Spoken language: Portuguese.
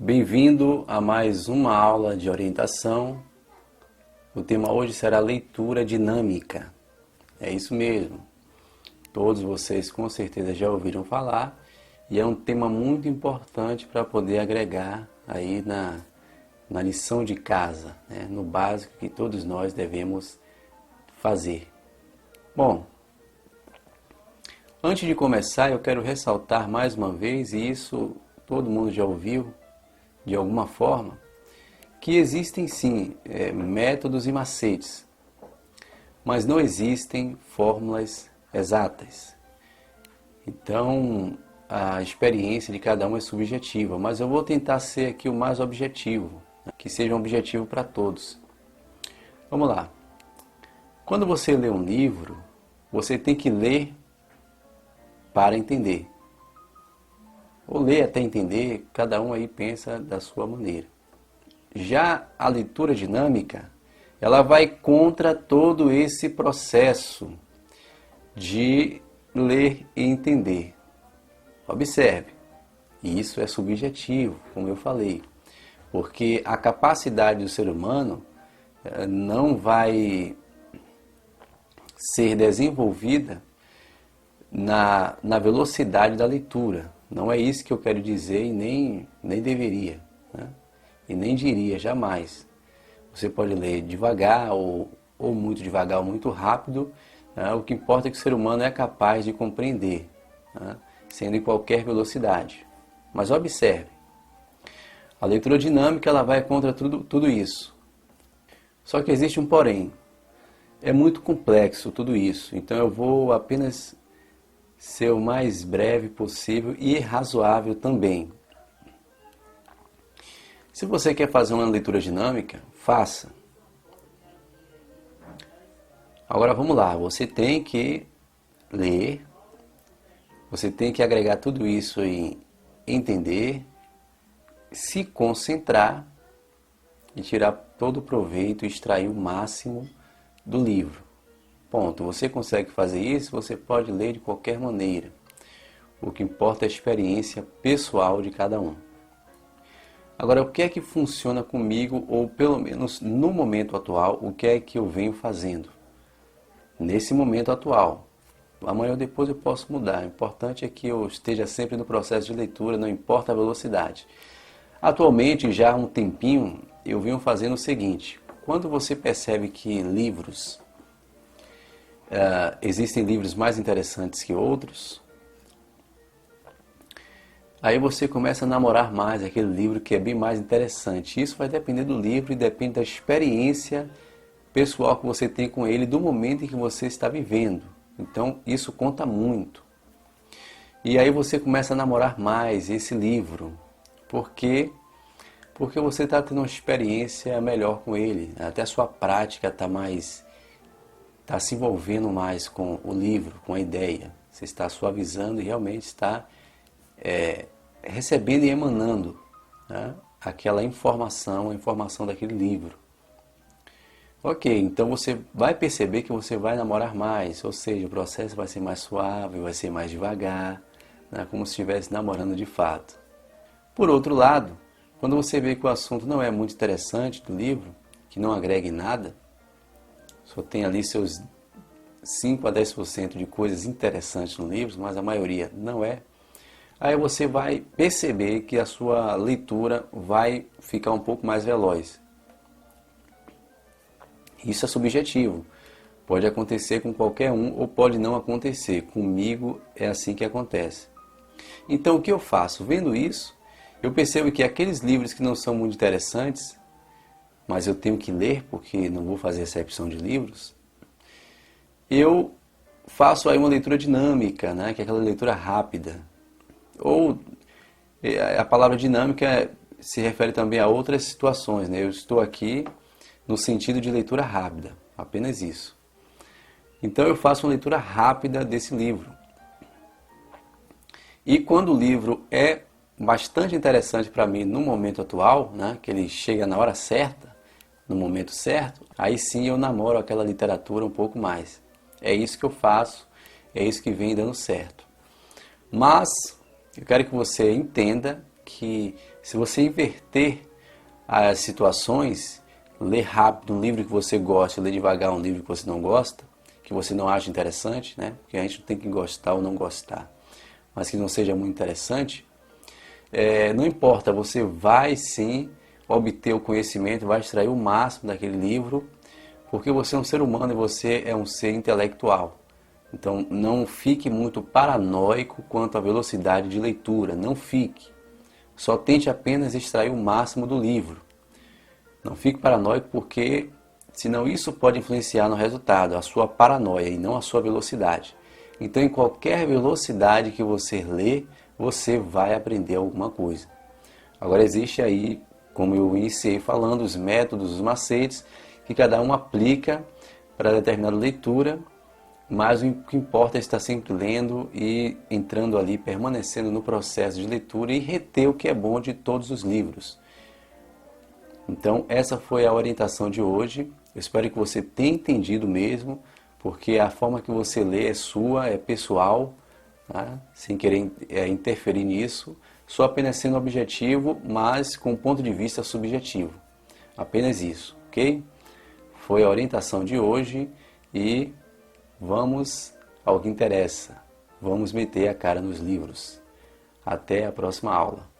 Bem-vindo a mais uma aula de orientação. O tema hoje será leitura dinâmica. É isso mesmo. Todos vocês com certeza já ouviram falar e é um tema muito importante para poder agregar aí na lição de casa, né? No básico que todos nós devemos fazer. Bom, antes de começar eu quero ressaltar mais uma vez, e isso todo mundo já ouviu de alguma forma, que existem sim métodos e macetes, mas não existem fórmulas exatas. Então, a experiência de cada um é subjetiva, mas eu vou tentar ser aqui o mais objetivo, né? Que seja um objetivo para todos. Vamos lá. Quando você lê um livro, você tem que ler para entender. Ou ler até entender, cada um aí pensa da sua maneira. Já a leitura dinâmica, ela vai contra todo esse processo de ler e entender. Observe, isso é subjetivo, como eu falei, porque a capacidade do ser humano não vai ser desenvolvida na velocidade da leitura. Não é isso que eu quero dizer e nem deveria, né? E nem diria, jamais. Você pode ler devagar ou muito devagar ou muito rápido, né? O que importa é que o ser humano é capaz de compreender, né? Sendo em qualquer velocidade. Mas observe, a leitura dinâmica ela vai contra tudo isso. Só que existe um porém. É muito complexo tudo isso, então eu vou apenas ser o mais breve possível e razoável também. Se você quer fazer uma leitura dinâmica, faça. Agora vamos lá, você tem que ler, você tem que agregar tudo isso em entender, se concentrar e tirar todo o proveito e extrair o máximo do livro. Ponto. Você consegue fazer isso, você pode ler de qualquer maneira. O que importa é a experiência pessoal de cada um. Agora, o que é que funciona comigo, ou pelo menos no momento atual, o que é que eu venho fazendo? Nesse momento atual. Amanhã ou depois eu posso mudar. O importante é que eu esteja sempre no processo de leitura, não importa a velocidade. Atualmente, já há um tempinho, eu venho fazendo o seguinte. Quando você percebe que livros... existem livros mais interessantes que outros, aí você começa a namorar mais aquele livro que é bem mais interessante. Isso vai depender do livro e depende da experiência pessoal que você tem com ele, do momento em que você está vivendo. Então isso conta muito. E aí você começa a namorar mais esse livro. Por quê? Porque você está tendo uma experiência melhor com ele. Até a sua prática está se envolvendo mais com o livro, com a ideia. Você está suavizando e realmente está recebendo e emanando, né, aquela informação, a informação daquele livro. Ok, então você vai perceber que você vai namorar mais, ou seja, o processo vai ser mais suave, vai ser mais devagar, né, como se estivesse namorando de fato. Por outro lado, quando você vê que o assunto não é muito interessante do livro, que não agrega em nada, só tem ali seus 5 a 10% de coisas interessantes no livro, mas a maioria não é. Aí você vai perceber que a sua leitura vai ficar um pouco mais veloz. Isso é subjetivo. Pode acontecer com qualquer um ou pode não acontecer. Comigo é assim que acontece. Então o que eu faço? Vendo isso, eu percebo que aqueles livros que não são muito interessantes, mas eu tenho que ler porque não vou fazer recepção de livros, eu faço aí uma leitura dinâmica, né? Que é aquela leitura rápida. Ou a palavra dinâmica se refere também a outras situações, né? Eu estou aqui no sentido de leitura rápida, apenas isso. Então eu faço uma leitura rápida desse livro. E quando o livro é bastante interessante para mim no momento atual, né? Que ele chega na hora certa, no momento certo, aí sim eu namoro aquela literatura um pouco mais. É isso que eu faço, é isso que vem dando certo. Mas eu quero que você entenda que Se você inverter as situações, ler rápido um livro que você gosta, ler devagar um livro que você não gosta, que você não acha interessante, né? Porque a gente não tem que gostar ou não gostar, mas que não seja muito interessante, não importa, você vai sim obter o conhecimento, vai extrair o máximo daquele livro, porque você é um ser humano e você é um ser intelectual. Então não fique muito paranoico quanto à velocidade de leitura, não fique. Só tente apenas extrair o máximo do livro. Não fique paranoico porque senão isso pode influenciar no resultado, a sua paranoia e não a sua velocidade. Então em qualquer velocidade que você lê, você vai aprender alguma coisa. Agora existe aí, como eu iniciei falando, os métodos, os macetes, que cada um aplica para determinada leitura, mas o que importa é estar sempre lendo e entrando ali, permanecendo no processo de leitura e reter o que é bom de todos os livros. Então essa foi a orientação de hoje. Eu espero que você tenha entendido mesmo, porque a forma que você lê é sua, é pessoal, tá? Sem querer interferir nisso, só apenas sendo objetivo, mas com um ponto de vista subjetivo. Apenas isso, ok? Foi a orientação de hoje e vamos ao que interessa. Vamos meter a cara nos livros. Até a próxima aula.